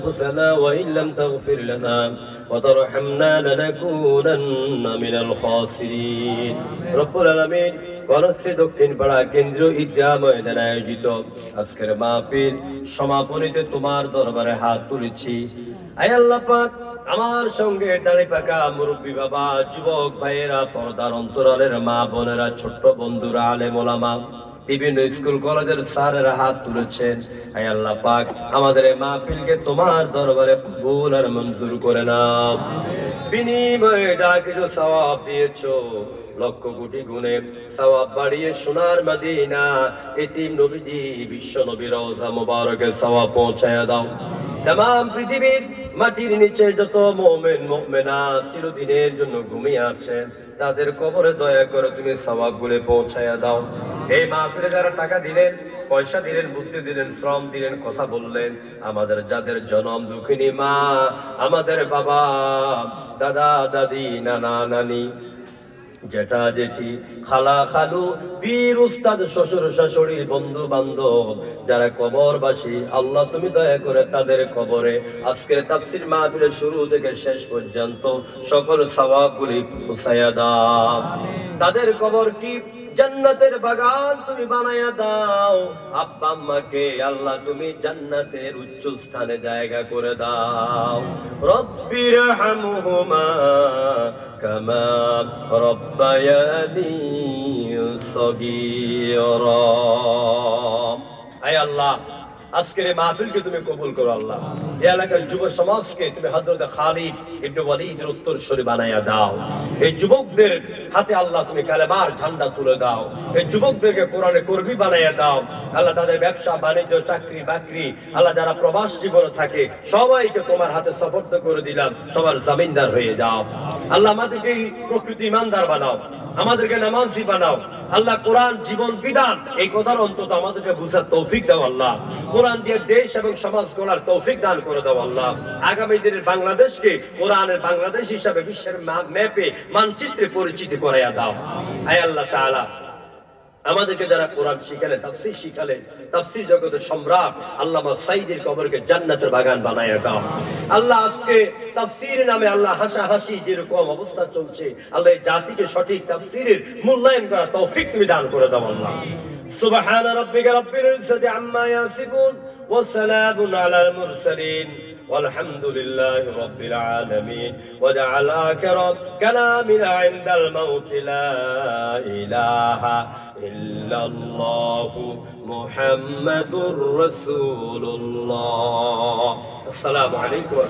أنفسنا وإن لم تغفر لنا وترحمنا لنكونن من الخاسرين رب العالمين কলেজে দক্ষিণ পাড়া কেন্দ্রীয় ঈদগাহ ময়দানে আয়োজিত আজকের মাহফিল সমাপনীতে তোমার দরবারে হাত তুলেছি। আয় আল্লাহ পাক, আমার সঙ্গে দাঁড়িয়ে পাকা মুরব্বী বাবা, যুবক ভাইয়েরা, পর্দার অন্তরালের মা বোনেরা, ছোট্ট বন্ধুরা, আলেম ওলামা, বিভিন্ন স্কুল কলেজের স্যারেরা হাত তুলেছেন। আয় আল্লাহ পাক, আমাদের এই মাহফিলকে তোমার দরবারে কবুল আর মঞ্জুর করে নাও। বিনিময়ে যা কিছু সওয়াব দিয়েছো লক্ষ কোটি গুণে সওয়াব বাড়িয়ে সোনার মদিনা এতিম নবীজি বিশ্ব নবীর রওজা মুবারকে সওয়াব পৌঁছায়া দাও। तमाम পৃথিবীর মাটির নিচে যত মুমিন মুমিনাত চিরদিনের জন্য ঘুমিয়ে আছেন, তাদের কবরে দয়া করে তুমি সওয়াবগুলো পৌঁছায়া দাও। এই মাহফিলে যারা টাকা দিলেন, পয়সা দিলেন, বুদ্ধি দিলেন, শ্রম দিলেন, কথা বললেন, আমাদের যাদের জনম দুঃখিনী মা, আমাদের বাবা, দাদা দাদি, নানা নানি, জেঠা জেঠি, খালা খালু, পীর উস্তাদ, শ্বশুর শাশুড়ি, বন্ধু বান্ধব যারা কবরবাসী, আল্লাহ তুমি দয়া করে তাদের কবরে আজকের তাফসীর মাহফিলের শুরু থেকে শেষ পর্যন্ত সকল সওয়াবগুলি পৌঁছায়া দাও। তাদের কবর কি জান্নাতের বাগান তুমি বানায়া দাও। আব্বা আম্মাকে আল্লাহ তুমি জান্নাতের উচ্চ স্থানে জায়গা করে দাও। রব্বির হামহুমা কামা রব্বায়ানি সগীরা। আয় আল্লাহ, আজকের এই মাহফিলকে তুমি কবুল করো আল্লাহ। এই এলাকার যুব সমাজকে তুমি হযরত খালিদ ইবনে ওয়ালিদের উত্তরসূরি বানায়া দাও। এই যুবকদের হাতে আল্লাহ তুমি কালেমার ঝান্ডা তুলে দাও। এই যুবকদেরকে কোরআনে কর্মী বানায়া দাও আল্লাহ। তাদের ব্যবসা বাণিজ্য, চাকরি বাকরি, আল্লাহ যারা প্রবাস জীবনে থাকে সবাইকে তোমার হাতে সুপর্দ করে দিলাম। সবার জামিনদার হয়ে যাও আল্লাহ। আমাদেরকে প্রকৃত ঈমানদার বানাও, আমাদেরকে নামাজি বানাও আল্লাহ। কোরআন জীবন বিধান এই কথার অন্তত আমাদেরকে বুঝার তৌফিক দাও আল্লাহ। কোরআন দিয়ে দেশ এবং সমাজ গড়ার তৌফিক দান করে দাও আল্লাহ। আগামী দিনের বাংলাদেশকে কোরআনের বাংলাদেশ হিসাবে বিশ্বের ম্যাপে মানচিত্রে পরিচিতি করাইয়া দাও। আয় আল্লাহ তাআলা, আমাদেরকে যারা কোরআন শিখালেন, তাফসীর শিখালেন, তাফসীর জগতের সম্রাট আল্লামা সাঈদীর কবরকে জান্নাতের বাগান বানায়া দাও আল্লাহ। আজকে তাফসীরের নামে আল্লাহ হাসাহাসি যেরকম অবস্থা চলছে আল্লাহ, এই জাতিকে সঠিক তাফসীরের মূল্যায়ন করা তৌফিক তুমি দান করে দাও আল্লাহ। সুবহান রাব্বিকা রাব্বিল ইজ্জাতি আম্মা ইয়াসিফুন ওয়া সালামুন আলাল মুরসালিন والحمد لله رب العالمين وجعل آخر كلامنا عند الموت لا إله إلا الله محمد رسول الله. السلام عليكم.